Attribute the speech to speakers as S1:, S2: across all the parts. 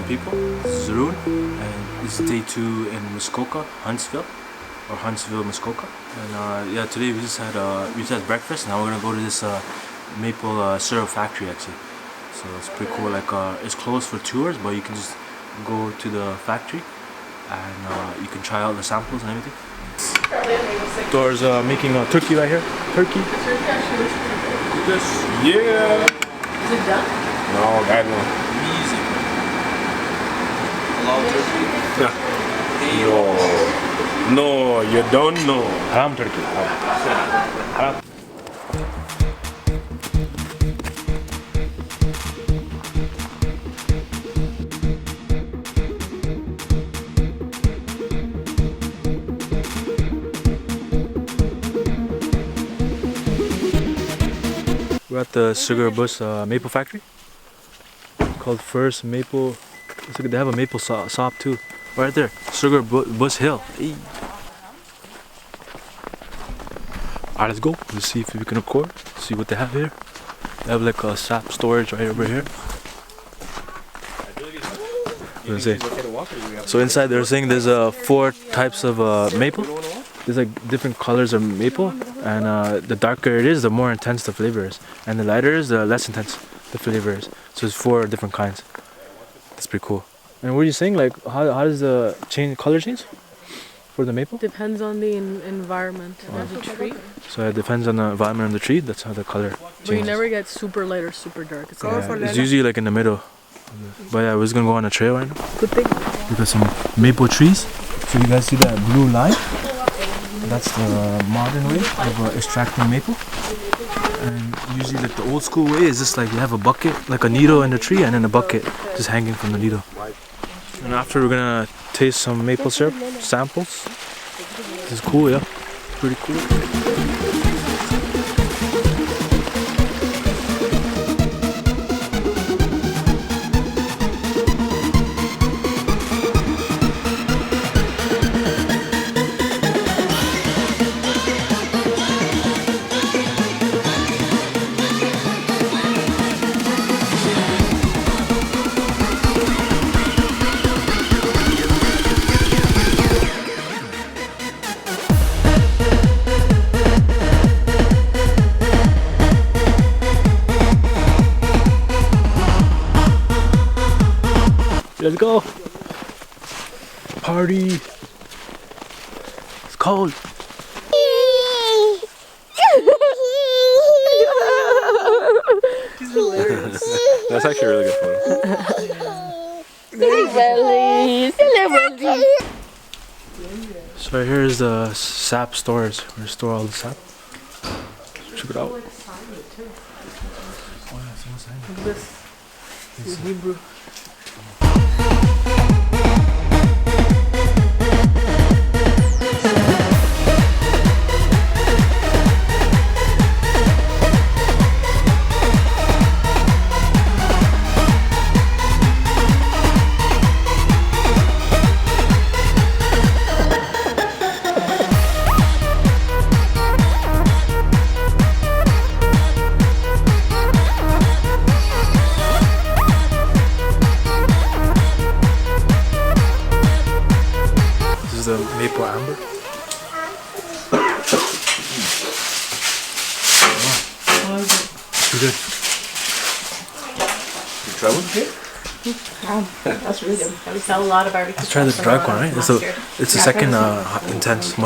S1: people. This is Zarun, and this is day 2 in Muskoka, Huntsville, Muskoka. And yeah, today we just had breakfast. Now we're gonna go to this maple syrup factory actually. So it's pretty cool. Like it's closed for tours, but you can just go to the factory and you can try out the samples and everything. Dora's making a turkey right here. Turkey. Yes. Yeah.
S2: Is it done?
S1: No, God no.
S3: Easy. Halal turkey?
S1: Yeah. No, you don't know. Haram turkey. Haram. We're at the Sugar Bush Maple Factory. Called First Maple. Looks like they have a maple shop too. Right there, Sugar Bush Hill. Hey. Alright, let's go. Let's see if we can record. See what they have here. They have like a sap storage right over here. So inside they're saying there's 4 types of maple. There's like different colors of maple, and the darker it is, the more intense the flavor is, and the lighter it is, the less intense the flavor is. So it's 4 different kinds. That's pretty cool. And what are you saying? Like, how does the color change for the maple?
S2: Depends on the environment of the tree.
S1: So it depends on the environment of the tree. That's how the color changes.
S2: But you never get super light or super dark. It's
S1: It's usually like in the middle. But yeah, we're just gonna go on a trail right now.
S2: Good thing.
S1: We got some maple trees. So you guys see that blue line? That's the modern way of extracting maple. And usually like the old school way is just like you have a bucket, like a needle in the tree, and then a bucket just hanging from the needle. And after we're gonna taste some maple syrup samples. This is cool, yeah. Pretty cool. Let's go! Party! It's cold!
S2: He's hilarious.
S1: That's actually really good fun. So right here is the sap storage, where we store all the sap. Check it out. Oh yeah, someone's saying
S2: Look at this. In Hebrew.
S1: the maple amber. Too good.
S3: You try one?
S4: That's really good. We sell a lot of barbecue.
S1: Let's try the dark one, right? It's the second most intense.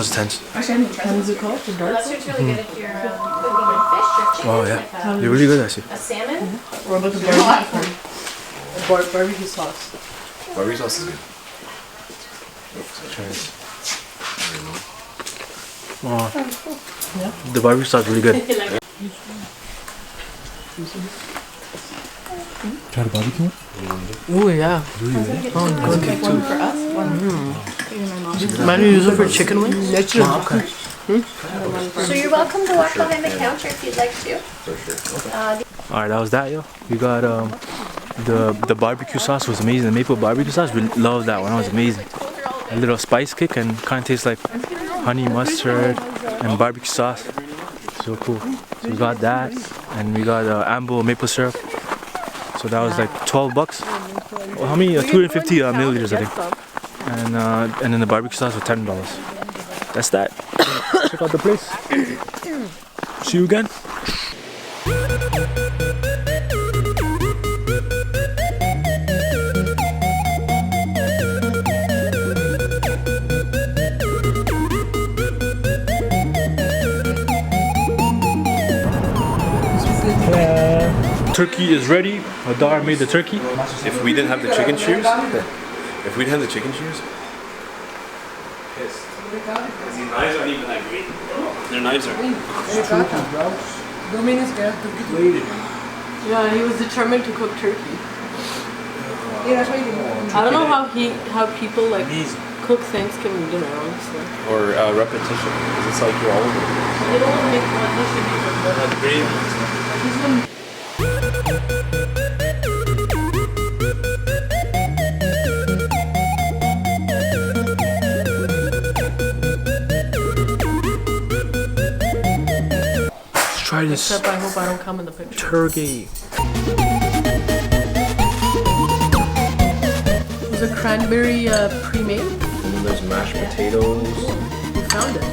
S4: What is it called? The dark?
S5: Mustard's really good if you're cooking with fish or
S1: Oh yeah, they're really good actually.
S5: a salmon.
S4: What about the barbecue? Barbecue sauce.
S3: Barbecue sauce is good.
S1: Try this. Oh, the barbecue sauce is really good. Try the barbecue one?
S2: Oh yeah.
S1: Really good.
S2: Oh,
S1: That's
S2: good.
S1: good too.
S4: For us?
S2: Might you use it for chicken wings?
S1: Oh, okay.
S5: So you're welcome to walk behind the counter if you'd like to.
S3: For sure. Okay.
S1: Alright, that was that, yo. We got the barbecue sauce was amazing. The maple barbecue sauce, we loved that one. That was amazing. A little spice kick and kind of tastes like honey mustard and barbecue sauce. So cool. So we got that, and we got amber maple syrup. So that was like $12. Well, how many? 250 milliliters, I think. And then the barbecue sauce for $10. That's that. Check out the place. See you again. Turkey is ready. Adar made the turkey.
S3: If we didn't have the chicken shears,
S6: These knives aren't even that great. Their knives are.
S2: Yeah, he was determined to cook turkey. I don't know how people like cook Thanksgiving dinner, honestly.
S3: or repetition, because it's like you're all over.
S2: They don't make one dish and eat it.
S6: That gravy.
S1: Let's try this
S2: Except I hope I don't come in the picture.
S1: turkey.
S2: Was it cranberry pre-made?
S3: And then there's mashed potatoes.
S2: You found it.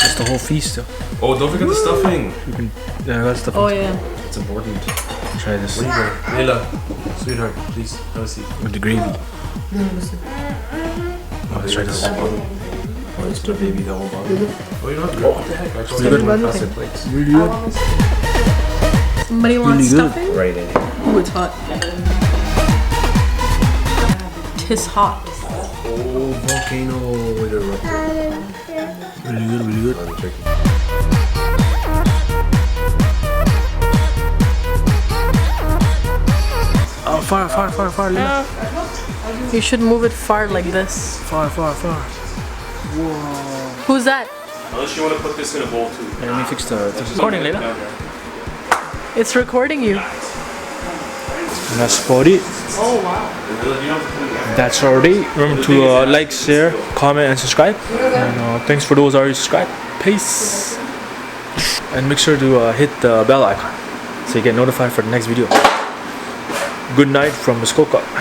S1: It's the whole feast though.
S3: Oh, don't forget the stuffing.
S1: You can, yeah, that's the
S2: Oh yeah.
S3: It's important.
S1: Try this
S3: Layla, sweetheart, please have a seat.
S1: with the gravy. Oh, let's try this.
S3: Oh, it's the baby the whole bottle. Oh, you don't have to. What the heck? I told you
S1: good.
S3: to pass their plates.
S1: Really good.
S2: Somebody wants
S1: Really good.
S2: stuffing?
S3: Right in.
S2: Oh, it's hot. Tis hot.
S3: Oh, volcano with a rubber.
S1: Really good, really good.
S3: On the turkey.
S1: Oh, far, Lila.
S2: You should move it far like this.
S1: Far.
S2: Who's that?
S6: Unless you want to put this in a bowl too.
S1: Let me fix the recording, Lila.
S2: It's recording you.
S1: That's about it.
S2: Oh wow.
S1: That's already. Remember to like, share, comment, and subscribe. And thanks for those already subscribed. Peace. And make sure to hit the bell icon so you get notified for the next video. Good night from Muskoka.